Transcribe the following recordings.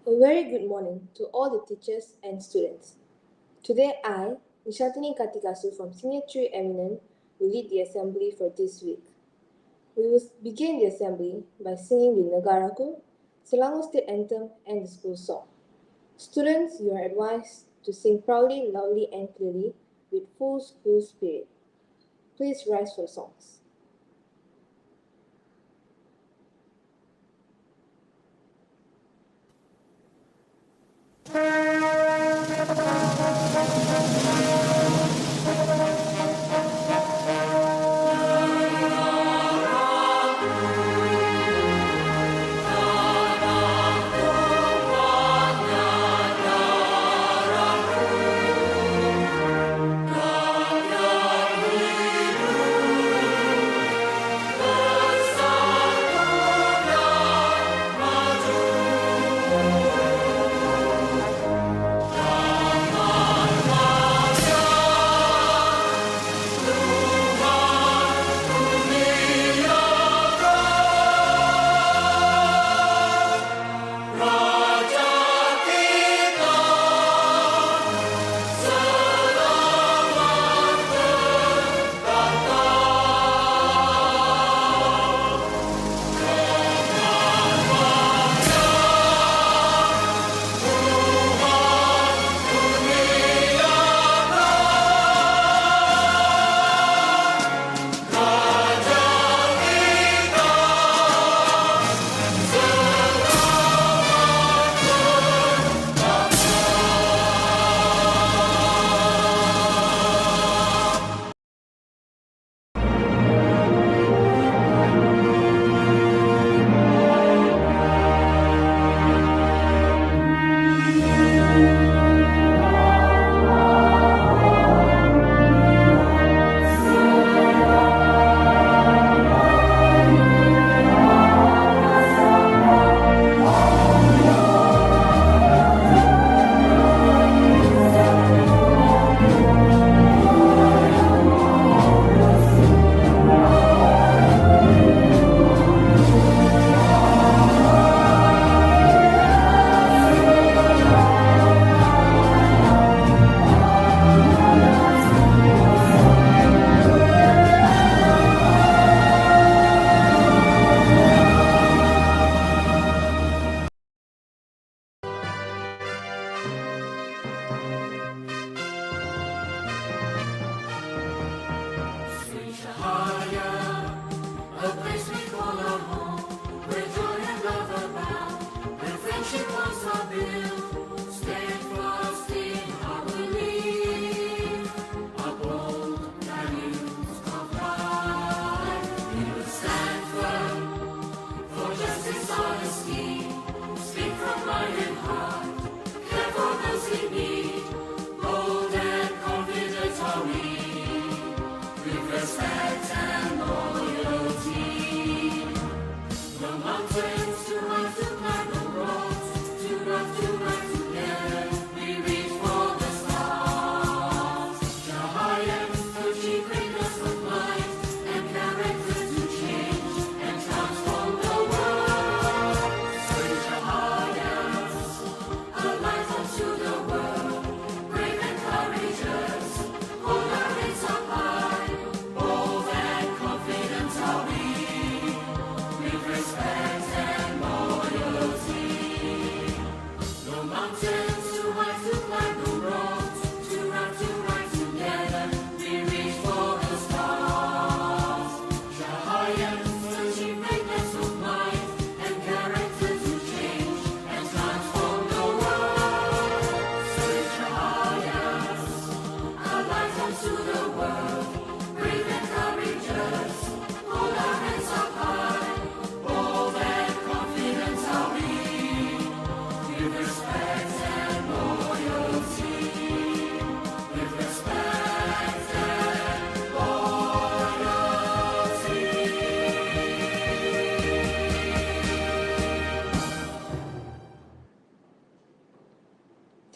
A very good morning to all the teachers and students. Today I, NISHANTHINIE from Senior 3 Eminent, will lead the assembly for this week. We will begin the assembly by singing the Negaraku, Selangor State Anthem and the school song. Students, you are advised to sing proudly, loudly and clearly with full school spirit. Please rise for songs.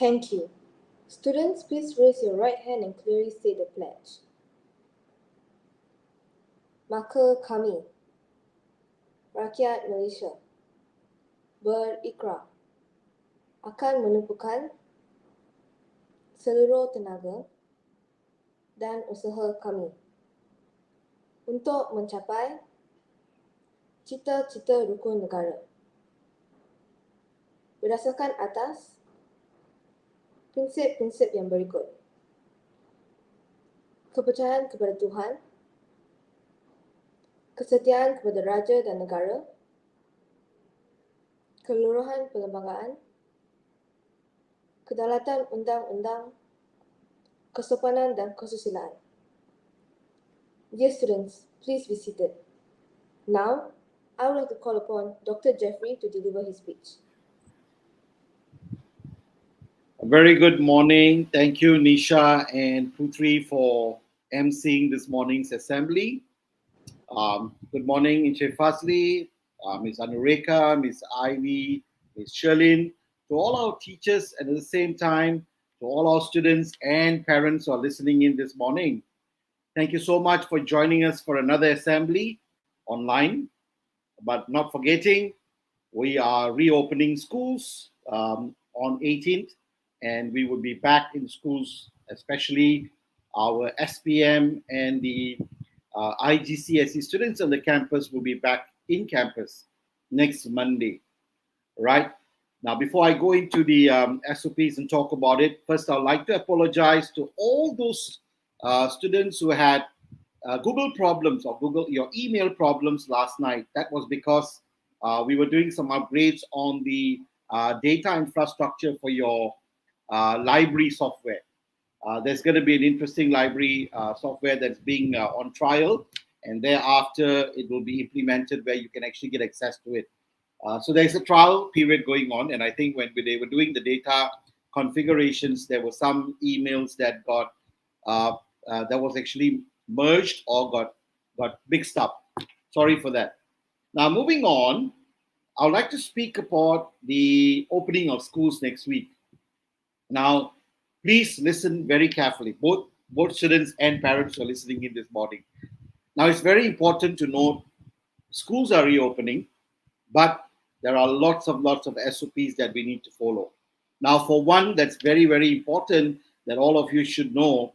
Thank you. Students, please raise your right hand and clearly say the pledge. Maka kami, Rakyat Malaysia, berikrah akan menumpukan seluruh tenaga dan usaha kami untuk mencapai cita-cita rukun negara berdasarkan atas prinsip-prinsip yang berikut: kepercayaan kepada Tuhan, kesetiaan kepada raja dan negara, keluruhan perlembagaan, kedaulatan undang-undang, kesopanan dan kesusilaan. Dear students, please be seated. Now, I would like to call upon Dr. Jeffery to deliver his speech. A very good morning. Thank you, Nisha and Puteri, for emceeing this morning's assembly. Good morning, Encik Fazli, Ms. Anureka, Ms. Ivy, Ms. Sherlyn, to all our teachers, and at the same time, to all our students and parents who are listening in this morning. Thank you so much for joining us for another assembly online. But not forgetting, we are reopening schools on 18th, and we will be back in schools, especially our SPM and the IGCSE students on the campus will be back in campus next Monday. Right? Now, before I go into the SOPs and talk about it, first I'd like to apologize to all those students who had Google problems or your email problems last night. That was because we were doing some upgrades on the data infrastructure for your library software. There's going to be an interesting library software that's being on trial, and thereafter it will be implemented where you can actually get access to it. So there's a trial period going on, and I think when they were doing the data configurations, there were some emails that got that was actually merged or got mixed up. Sorry for that. Now, moving on, I would like to speak about the opening of schools next week. Now, please listen very carefully, both students and parents who are listening in this morning. Now, it's very important to note schools are reopening, but there are lots of SOPs that we need to follow. Now, for one, that's very, very important that all of you should know,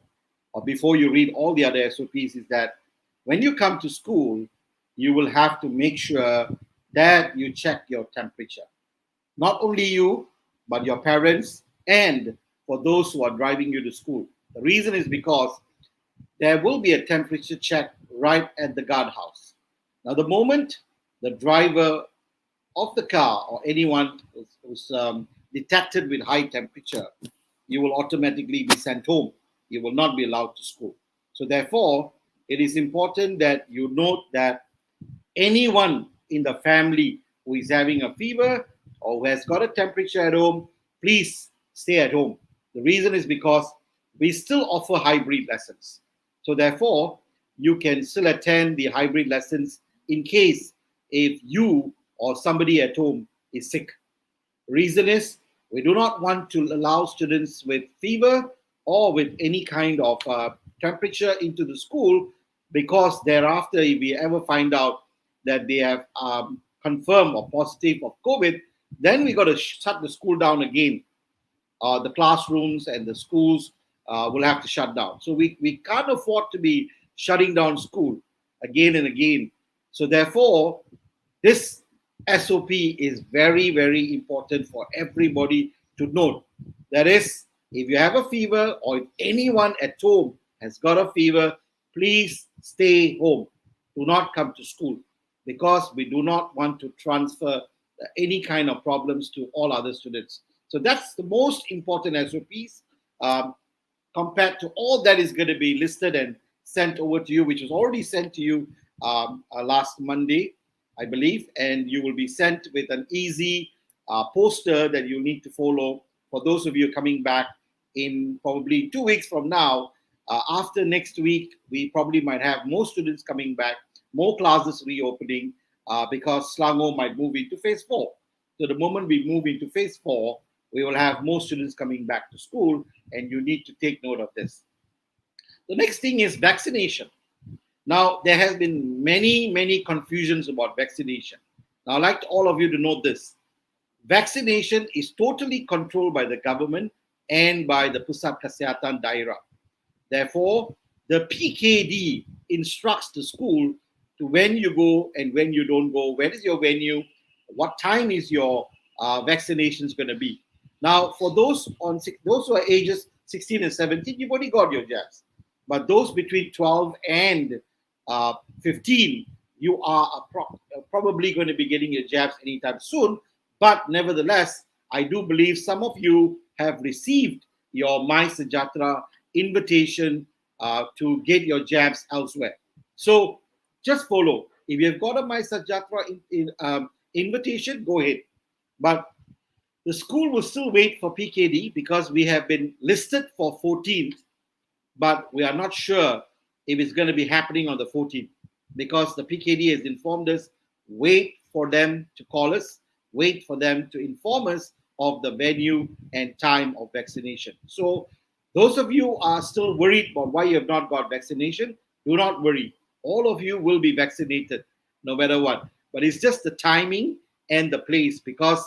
or before you read all the other SOPs, is that when you come to school, you will have to make sure that you check your temperature. Not only you, but your parents and for those who are driving you to school. The reason is because there will be a temperature check right at the guardhouse. Now, the moment the driver of the car or anyone who's detected with high temperature, you will automatically be sent home. You will not be allowed to school. So therefore, it is important that you note that anyone in the family who is having a fever or who has got a temperature at home, please stay at home. The reason is because we still offer hybrid lessons. So therefore, you can still attend the hybrid lessons in case if you or somebody at home is sick. The reason is we do not want to allow students with fever or with any kind of temperature into the school, because thereafter, if we ever find out that they have confirmed or positive of COVID, then we got to shut the school down again. The classrooms and the schools will have to shut down. So we can't afford to be shutting down school again and again. So therefore, this SOP is very, very important for everybody to note. That is, if you have a fever or if anyone at home has got a fever, please stay home. Do not come to school, because we do not want to transfer any kind of problems to all other students. So that's the most important SOPs compared to all that is going to be listed and sent over to you, which was already sent to you last Monday, I believe, and you will be sent with an easy poster that you need to follow for those of you coming back in probably 2 weeks from now. After next week, we probably might have more students coming back, more classes reopening, because Selangor might move into phase 4. So the moment we move into phase 4, we will have more students coming back to school, and you need to take note of this. The next thing is vaccination. Now, there has been many confusions about vaccination. Now, I'd like all of you to note this. vaccination is totally controlled by the government and by the Pusat Kesihatan Daerah. Therefore, the PKD instructs the school to when you go and when you don't go, where is your venue, what time is your vaccinations going to be. Now, for those who are ages 16 and 17, you've already got your jabs. But those between 12 and 15, you are probably going to be getting your jabs anytime soon. But nevertheless, I do believe some of you have received your My Sejahtera invitation to get your jabs elsewhere. So just follow. If you've got a My Sejahtera invitation, go ahead. But the school will still wait for PKD because we have been listed for 14th, but we are not sure if it's going to be happening on the 14th because the PKD has informed us, wait for them to call us, wait for them to inform us of the venue and time of vaccination. So those of you are still worried about why you have not got vaccination, do not worry. All of you will be vaccinated no matter what. But it's just the timing and the place because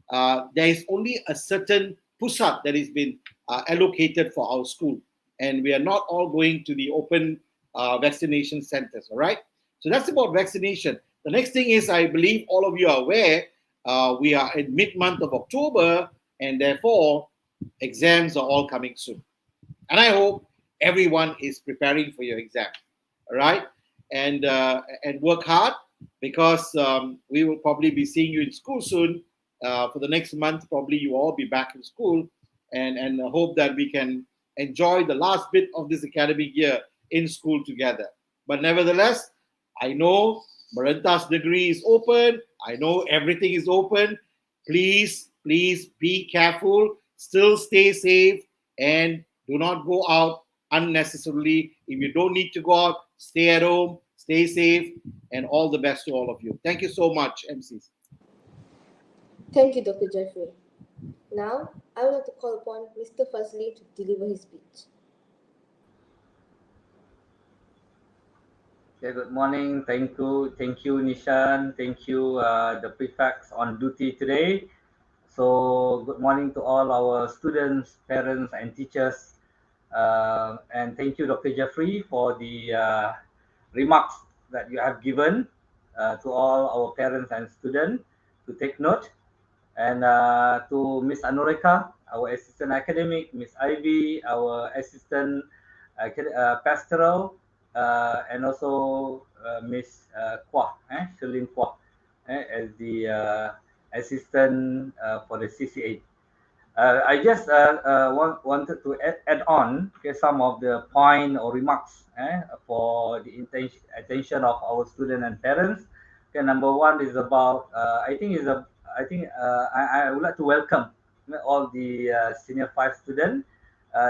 there is only a certain pusat that has been allocated for our school, and we are not all going to the open vaccination centers. All right. So that's about vaccination. The next thing is, I believe all of you are aware, we are in mid-month of October, and therefore exams are all coming soon. And I hope everyone is preparing for your exam. All right, and work hard because we will probably be seeing you in school soon. For the next month, probably you all be back in school, and I hope that we can enjoy the last bit of this academic year in school together. But nevertheless, I know Maranta's degree is open. I know everything is open. Please be careful. Still stay safe and do not go out unnecessarily. If you don't need to go out, stay at home, stay safe, and all the best to all of you. Thank you so much, MCs. Thank you, Dr. Jeffrey. Now, I would like to call upon Mr. Fazli to deliver his speech. Okay, good morning. Thank you, Nishan. Thank you, the prefects on duty today. So, good morning to all our students, parents, and teachers. And thank you, Dr. Jeffrey, for the remarks that you have given to all our parents and students to take note. And to Miss Anoreka, our assistant academic, Miss Ivy, our assistant pastoral, and also Miss Kwah, Sherlyn Kwah, as the assistant for the CCA. I just wanted to add on some of the point or remarks for the attention of our students and parents. Okay, number one is about I would like to welcome all the senior 5 students.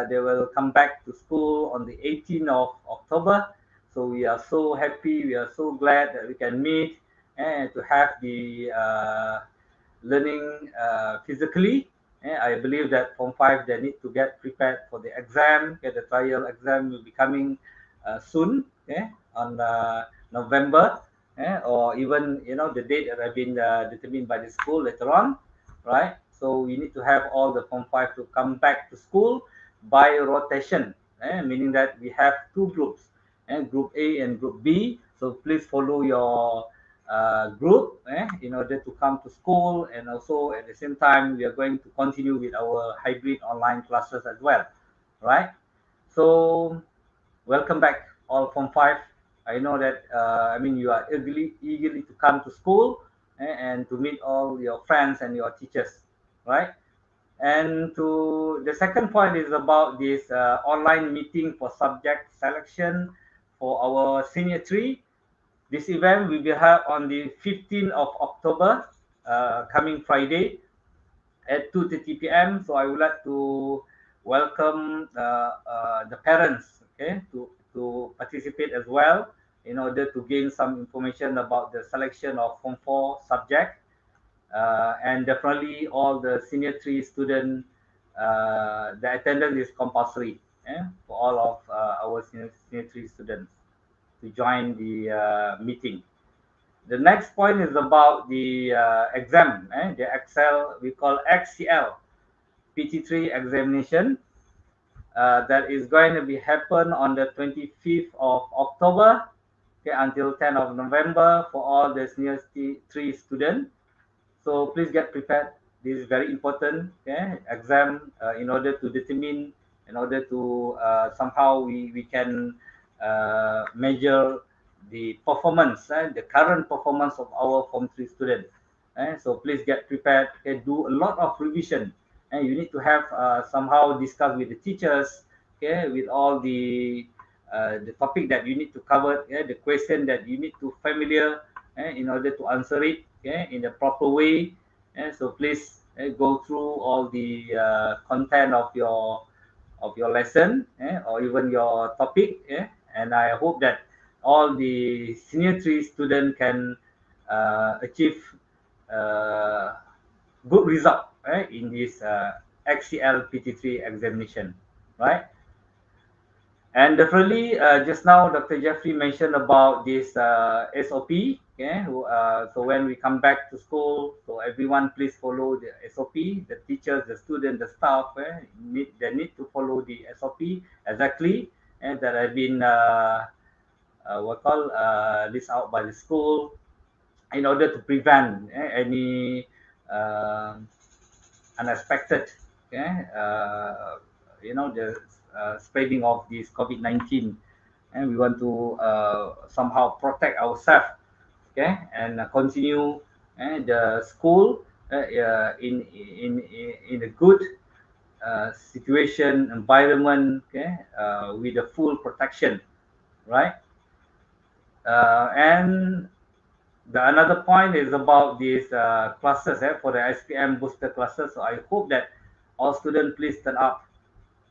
They will come back to school on the 18th of October. So we are so happy. We are so glad that we can meet and to have the learning physically. I believe that Form 5 they need to get prepared for the exam. Okay, the trial exam will be coming soon, on November, or even the date that have been determined by the school later on, right? So we need to have all the Form 5 to come back to school by rotation, meaning that we have 2 groups, Group A and Group B. So please follow your group in order to come to school, and also at the same time we are going to continue with our hybrid online classes as well, right? So welcome back all Form 5. I know that you are eagerly to come to school, and to meet all your friends and your teachers, right? And to the second point is about this online meeting for subject selection for our senior 3. This event will be held on the 15th of October, coming Friday at 2:30 p.m. So I would like to welcome the parents, okay, to participate as well in order to gain some information about the selection of Form 4 subject. And definitely all the senior 3 students, the attendance is compulsory for all of our senior 3 students to join the meeting. The next point is about the exam, the Excel, we call XCL, PT3 examination. That is going to be happen on the 25th of October, okay, until 10th of November for all the senior 3 students. So please get prepared. This is very important, okay, exam in order to determine, in order to somehow we can measure the performance, the current performance of our Form 3 students. So please get prepared, okay, do a lot of revision. And you need to have somehow discuss with the teachers, okay, with all the topic that you need to cover, the question that you need to familiar, in order to answer it, in the proper way. So please go through all the content of your lesson, or even your topic, and I hope that all the senior 3 student can achieve uh, good result, in this XCL PT3 examination, right? And definitely, just now Dr. Jeffrey mentioned about this SOP. Okay, so when we come back to school, so everyone please follow the SOP. The teachers, the students, the staff, they need to follow the SOP exactly, and that have been what call list out by the school in order to prevent any uh, unexpected, okay, the spreading of this COVID-19, and we want to somehow protect ourselves, okay, and continue the school in a good situation environment, okay, with the full protection, right? And the another point is about these classes, for the SPM booster classes. So I hope that all students please turn up,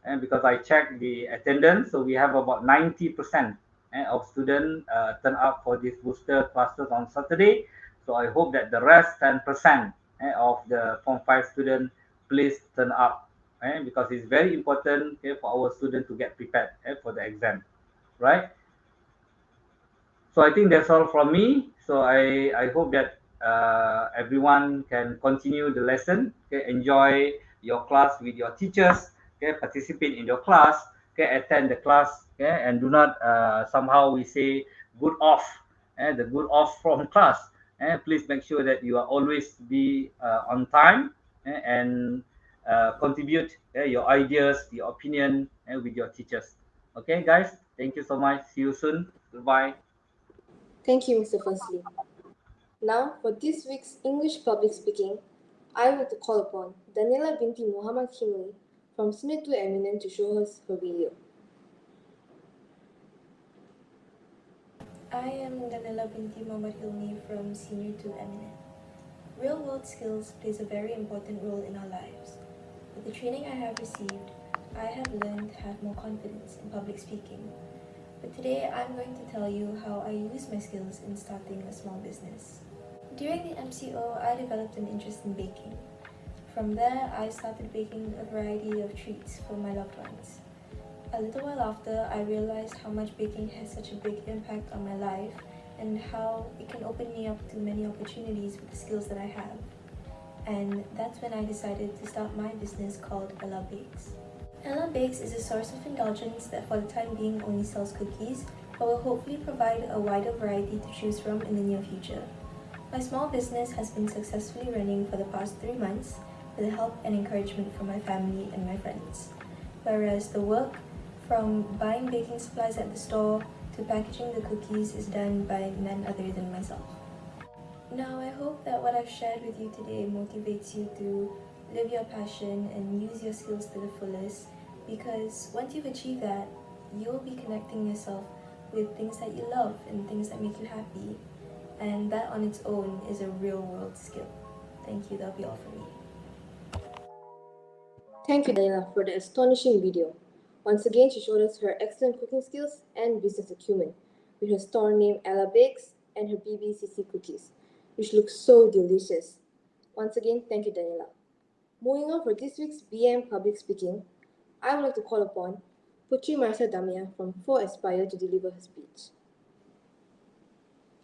and because I checked the attendance, so we have about 90% of students turn up for these booster classes on Saturday. So I hope that the rest 10% of the Form 5 students please turn up, because it's very important, for our students to get prepared for the exam, right? So I think that's all from me. So I hope that everyone can continue the lesson, okay, enjoy your class with your teachers, okay, participate in your class, okay, attend the class, okay, and do not somehow we say good off, the good off from class. Please make sure that you are always be on time, and contribute your ideas, your opinion, with your teachers. Okay, guys, thank you so much. See you soon. Goodbye. Thank you, Mr. Firstly. Now, for this week's English public speaking, I would like to call upon Daniela Binti Muhammad Himli from Senior 2 Eminent to show us her video. I am Danila Binti Muhammad Hilmi from Senior 2 Eminent. Real-world skills plays a very important role in our lives. With the training I have received, I have learned to have more confidence in public speaking. But today I'm going to tell you how I use my skills in starting a small business. During the MCO, I developed an interest in baking. From there, I started baking a variety of treats for my loved ones. A little while after, I realized how much baking has such a big impact on my life and how it can open me up to many opportunities with the skills that I have. And that's when I decided to start my business called R.E.A.L Bakes. R.E.A.L Bakes is a source of indulgence that for the time being only sells cookies, but will hopefully provide a wider variety to choose from in the near future. My small business has been successfully running for the past 3 months with the help and encouragement from my family and my friends. Whereas the work from buying baking supplies at the store to packaging the cookies is done by none other than myself. Now, I hope that what I've shared with you today motivates you to live your passion and use your skills to the fullest, because once you've achieved that, you'll be connecting yourself with things that you love and things that make you happy, and that on its own is a real world skill. Thank you, that'll be all for me. Thank you, Daniela, for the astonishing video. Once again, she showed us her excellent cooking skills and business acumen with her store name Ella Bakes and her BBCC cookies, which look so delicious. Once again, thank you, Daniela. Moving on for this week's BM Public Speaking, I would like to call upon Puteri Marissa Damia from 4 Aspire to deliver her speech.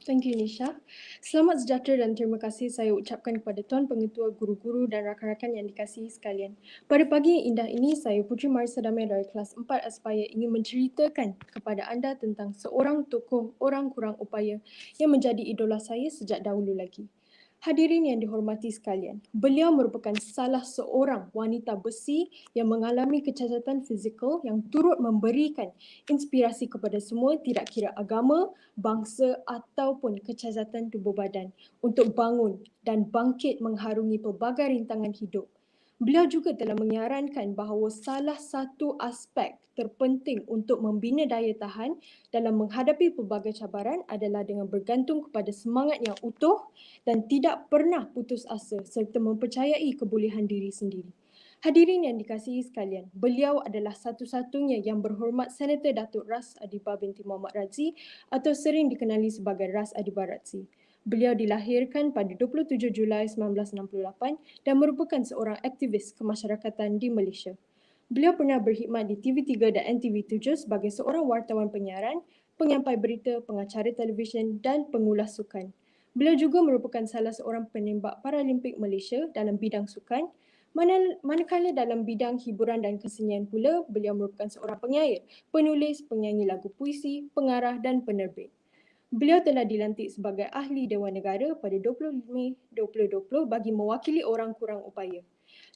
Thank you, Nisha. Selamat sejahtera dan terima kasih saya ucapkan kepada Tuan Pengetua, guru-guru dan rakan-rakan yang dikasihi sekalian. Pada pagi yang indah ini, saya Puteri Marissa Damia dari kelas 4 Aspire ingin menceritakan kepada anda tentang seorang tokoh orang kurang upaya yang menjadi idola saya sejak dahulu lagi. Hadirin yang dihormati sekalian, beliau merupakan salah seorang wanita besi yang mengalami kecacatan fizikal yang turut memberikan inspirasi kepada semua, tidak kira agama, bangsa ataupun kecacatan tubuh badan untuk bangun dan bangkit mengharungi pelbagai rintangan hidup. Beliau juga telah menyarankan bahawa salah satu aspek terpenting untuk membina daya tahan dalam menghadapi pelbagai cabaran adalah dengan bergantung kepada semangat yang utuh dan tidak pernah putus asa serta mempercayai kebolehan diri sendiri. Hadirin yang dikasihi sekalian, beliau adalah satu-satunya yang berhormat Senator Datuk Ras Adiba binti Muhammad Razzi atau sering dikenali sebagai Ras Adiba Razzi. Beliau dilahirkan pada 27 Julai 1968 dan merupakan seorang aktivis kemasyarakatan di Malaysia. Beliau pernah berkhidmat di TV3 dan NTV7 sebagai seorang wartawan penyiaran, penyampai berita, pengacara televisyen dan pengulas sukan. Beliau juga merupakan salah seorang penembak Paralimpik Malaysia dalam bidang sukan, manakala dalam bidang hiburan dan kesenian pula, beliau merupakan seorang penyair, penulis, penyanyi lagu puisi, pengarah dan penerbit. Beliau telah dilantik sebagai Ahli Dewan Negara pada 20 Mei 2020 bagi mewakili orang kurang upaya.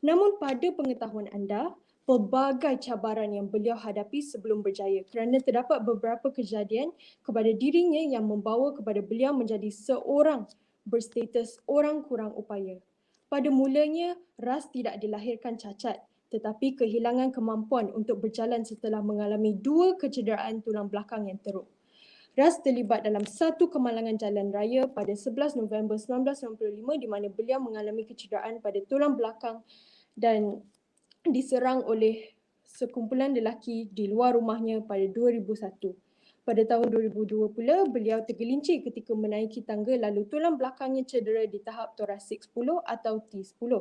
Namun pada pengetahuan anda, pelbagai cabaran yang beliau hadapi sebelum berjaya kerana terdapat beberapa kejadian kepada dirinya yang membawa kepada beliau menjadi seorang berstatus orang kurang upaya. Pada mulanya, Ras tidak dilahirkan cacat tetapi kehilangan kemampuan untuk berjalan setelah mengalami 2 kecederaan tulang belakang yang teruk. Ras terlibat dalam satu kemalangan jalan raya pada 11 November 1995 di mana beliau mengalami kecederaan pada tulang belakang dan diserang oleh sekumpulan lelaki di luar rumahnya pada 2001. Pada tahun 2002 pula, beliau tergelincir ketika menaiki tangga lalu tulang belakangnya cedera di tahap torasik 10 atau T10.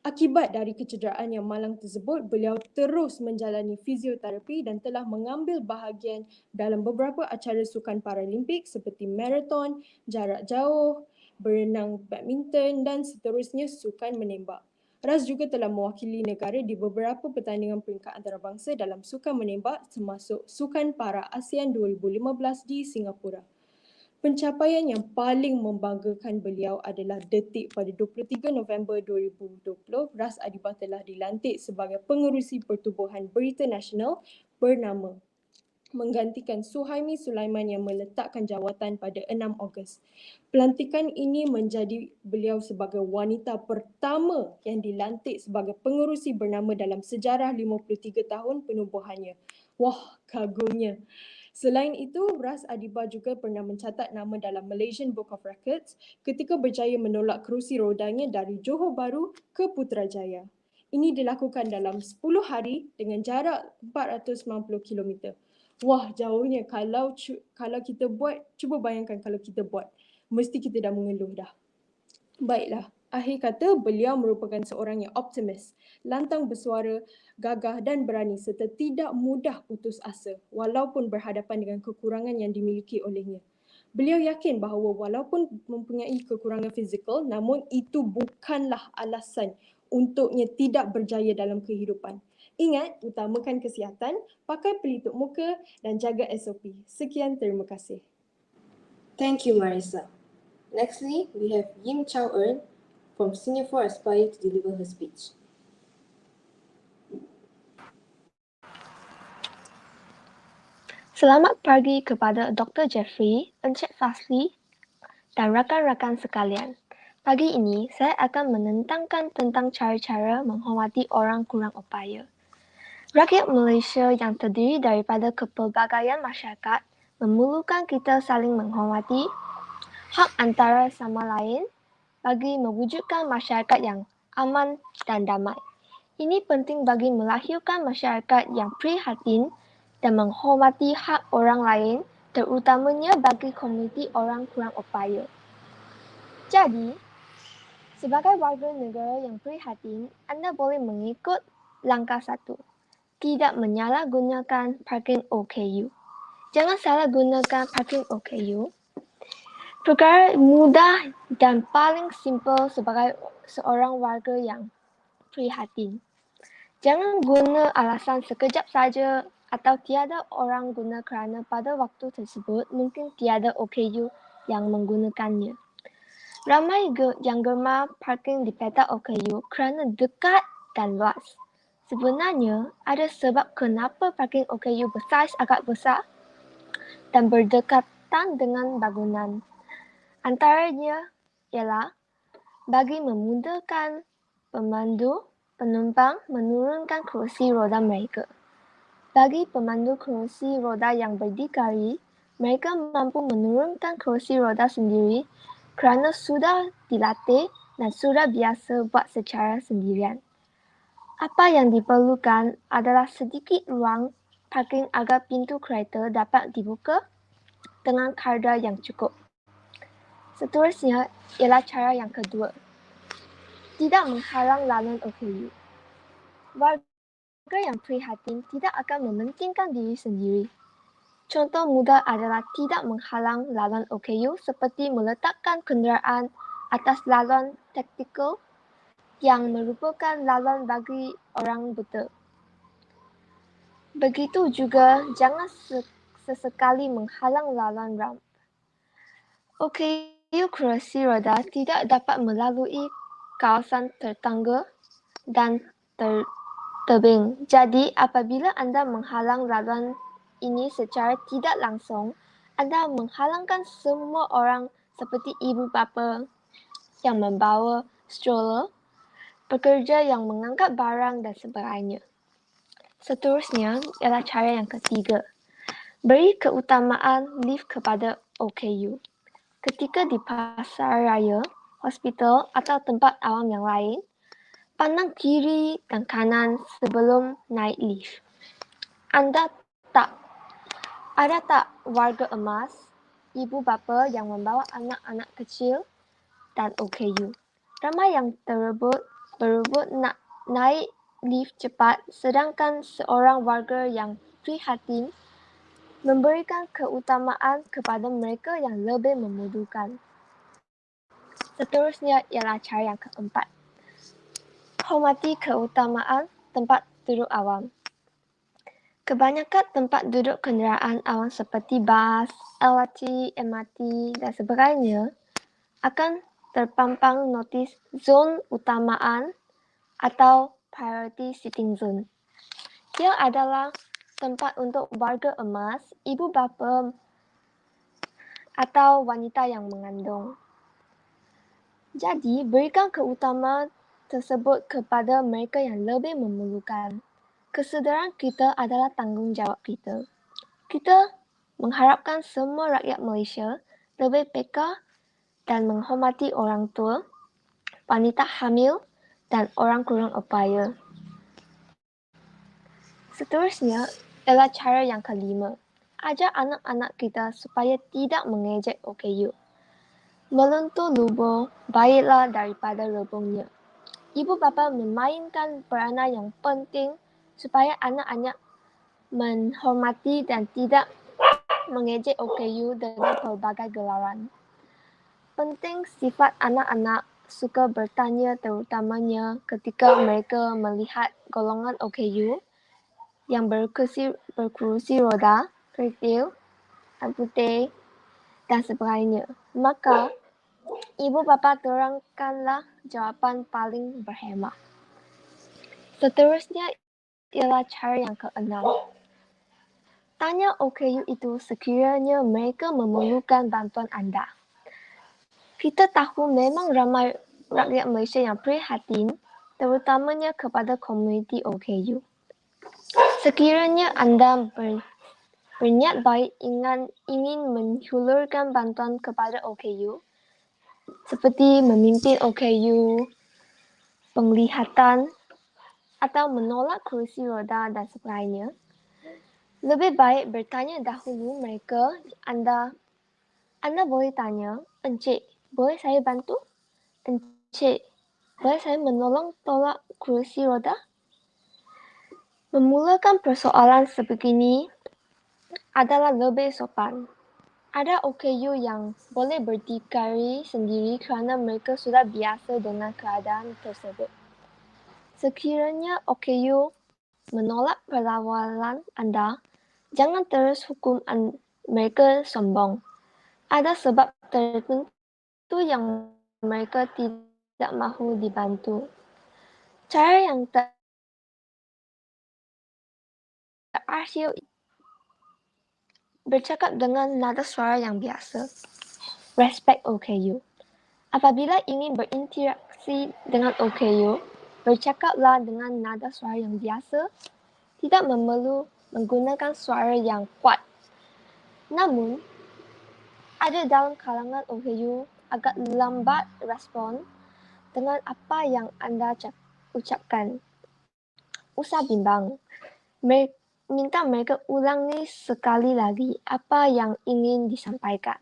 Akibat dari kecederaan yang malang tersebut, beliau terus menjalani fisioterapi dan telah mengambil bahagian dalam beberapa acara sukan Paralimpik seperti maraton, jarak jauh, berenang badminton dan seterusnya sukan menembak. Ras juga telah mewakili negara di beberapa pertandingan peringkat antarabangsa dalam sukan menembak termasuk Sukan Para ASEAN 2015 di Singapura. Pencapaian yang paling membanggakan beliau adalah detik pada 23 November 2020, Ras Adiba telah dilantik sebagai pengerusi Pertubuhan Berita Nasional bernama menggantikan Suhaimi Sulaiman yang meletakkan jawatan pada 6 Ogos. Pelantikan ini menjadi beliau sebagai wanita pertama yang dilantik sebagai pengerusi bernama dalam sejarah 53 tahun penubuhannya. Wah, kagumnya. Selain itu, Ras Adiba juga pernah mencatat nama dalam Malaysian Book of Records ketika berjaya menolak kerusi rodanya dari Johor Bahru ke Putrajaya. Ini dilakukan dalam 10 hari dengan jarak 490 km. Wah, jauhnya. Kalau kita buat, cuba bayangkan kalau kita buat. Mesti kita dah mengeluh dah. Baiklah, akhir kata beliau merupakan seorang yang optimis, lantang bersuara, gagah dan berani serta tidak mudah putus asa walaupun berhadapan dengan kekurangan yang dimiliki olehnya. Beliau yakin bahawa walaupun mempunyai kekurangan fizikal, namun itu bukanlah alasan untuknya tidak berjaya dalam kehidupan. Ingat, utamakan kesihatan, pakai pelitup muka dan jaga SOP. Sekian, terima kasih. Thank you, Marissa. Nextly, we have Yim Chow Earn from Senior 4 Aspire to deliver her speech. Selamat pagi kepada Dr. Jeffery, Encik Fasli dan rakan-rakan sekalian. Pagi ini, saya akan menentangkan tentang cara-cara menghormati orang kurang upaya. Rakyat Malaysia yang terdiri daripada kepelbagaian masyarakat memerlukan kita saling menghormati hak antara sama lain bagi mewujudkan masyarakat yang aman dan damai. Ini penting bagi melahirkan masyarakat yang prihatin dan menghormati hak orang lain, terutamanya bagi komuniti orang kurang upaya. Jadi, sebagai warga negara yang prihatin, anda boleh mengikut langkah 1. Tidak menyalahgunakan parking OKU. Jangan salah gunakan parking OKU. Perkara mudah dan paling simple sebagai seorang warga yang prihatin. Jangan guna alasan sekejap saja atau tiada orang guna kerana pada waktu tersebut mungkin tiada OKU yang menggunakannya. Ramai yang gemar parking di petak OKU kerana dekat dan luas. Sebenarnya, ada sebab kenapa parking OKU bersaiz agak besar dan berdekatan dengan bangunan. Antaranya ialah bagi memudahkan pemandu penumpang menurunkan kerusi roda mereka. Bagi pemandu kerusi roda yang berdikari, mereka mampu menurunkan kerusi roda sendiri kerana sudah dilatih dan sudah biasa buat secara sendirian. Apa yang diperlukan adalah sedikit ruang parking agar pintu kereta dapat dibuka dengan kadar yang cukup. Seterusnya ialah cara yang kedua. Tidak menghalang laluan OKU. Warga yang prihatin tidak akan mementingkan diri sendiri. Contoh mudah adalah tidak menghalang laluan OKU seperti meletakkan kenderaan atas laluan taktikal yang merupakan laluan bagi orang buta. Begitu juga jangan sesekali menghalang laluan ramp. OKU kerusi roda tidak dapat melalui kawasan tertangga dan tebing. Jadi, apabila anda menghalang laluan ini secara tidak langsung, anda menghalangkan semua orang seperti ibu bapa yang membawa stroller, pekerja yang mengangkat barang dan sebagainya. Seterusnya ialah cara yang ketiga. Beri keutamaan lift kepada OKU. Ketika di pasar raya, hospital atau tempat awam yang lain, pandang kiri dan kanan sebelum naik lift. Ada tak warga emas, ibu bapa yang membawa anak-anak kecil dan OKU. Ramai yang berebut nak naik lift cepat sedangkan seorang warga yang prihatin memberikan keutamaan kepada mereka yang lebih membutuhkan. Seterusnya ialah cara yang keempat. Hormati keutamaan tempat duduk awam. Kebanyakan tempat duduk kenderaan awam seperti bas, LRT, MRT dan sebagainya akan terpampang notis zon utamaan atau priority sitting zone. Ia adalah tempat untuk warga emas, ibu bapa atau wanita yang mengandung. Jadi, berikan keutamaan tersebut kepada mereka yang lebih memerlukan. Kesedaran kita adalah tanggungjawab kita. Kita mengharapkan semua rakyat Malaysia lebih peka dan menghormati orang tua, wanita hamil dan orang kurang upaya. Seterusnya ialah cara yang kelima. Ajar anak-anak kita supaya tidak mengejek OKU. Meluntur lubang baiklah daripada rebungnya. Ibu bapa memainkan peranan yang penting supaya anak-anak menghormati dan tidak mengejek OKU dengan pelbagai gelaran. Penting sifat anak-anak suka bertanya terutamanya ketika mereka melihat golongan OKU yang berkerusi roda, kerikil, putih dan sebagainya. Maka, ibu bapa terangkanlah jawapan paling berhemah. Seterusnya ialah cara yang keenam. Tanya OKU itu sekiranya mereka memerlukan bantuan anda. Kita tahu memang ramai rakyat Malaysia yang prihatin, terutamanya kepada komuniti OKU. Sekiranya anda berniat baik ingin menghulurkan bantuan kepada OKU, seperti memimpin OKU, penglihatan, atau menolak kerusi roda dan sebagainya, lebih baik bertanya dahulu mereka. Anda boleh tanya, "Encik, boleh saya bantu? Encik, boleh saya menolong tolak kerusi roda?" Memulakan persoalan sebegini adalah lebih sopan. Ada OKU yang boleh berdikari sendiri kerana mereka sudah biasa dengan keadaan tersebut. Sekiranya OKU menolak perlawanan anda, jangan terus hukum mereka sombong. Ada sebab tertentu yang mereka tidak mahu dibantu. Cara yang terakhir bercakap dengan nada suara yang biasa. Respect OKU. Apabila ingin berinteraksi dengan OKU, bercakaplah dengan nada suara yang biasa, tidak memerlu menggunakan suara yang kuat. Namun, ada dalam kalangan OKU agak lambat respon dengan apa yang anda ucapkan. Usah bimbang. Minta mereka ulangi sekali lagi apa yang ingin disampaikan.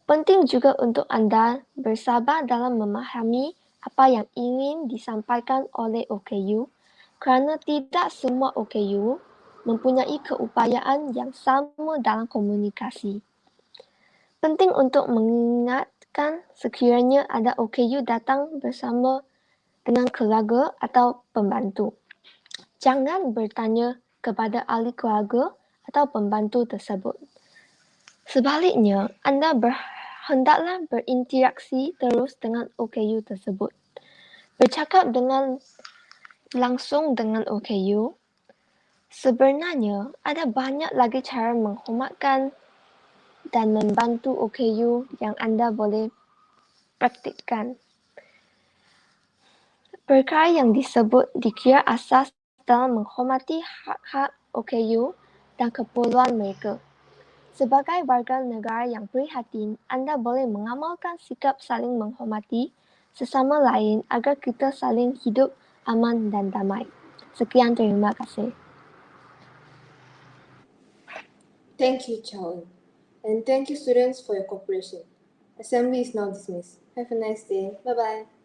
Penting juga untuk anda bersabar dalam memahami apa yang ingin disampaikan oleh OKU kerana tidak semua OKU mempunyai keupayaan yang sama dalam komunikasi. Penting untuk mengingatkan sekiranya ada OKU datang bersama dengan keluarga atau pembantu. Jangan bertanya kepada ahli keluarga atau pembantu tersebut. Sebaliknya, anda hendaklah berinteraksi terus dengan OKU tersebut. Bercakap langsung dengan OKU. Sebenarnya, ada banyak lagi cara menghormatkan dan membantu OKU yang anda boleh praktikkan. Perkara yang disebut dikira asas dalam menghormati hak-hak OKU dan keperluan mereka. Sebagai warga negara yang prihatin, anda boleh mengamalkan sikap saling menghormati sesama lain agar kita saling hidup aman dan damai. Sekian, terima kasih. Thank you, Chow. And thank you, students, for your cooperation. Assembly is now dismissed. Have a nice day. Bye-bye.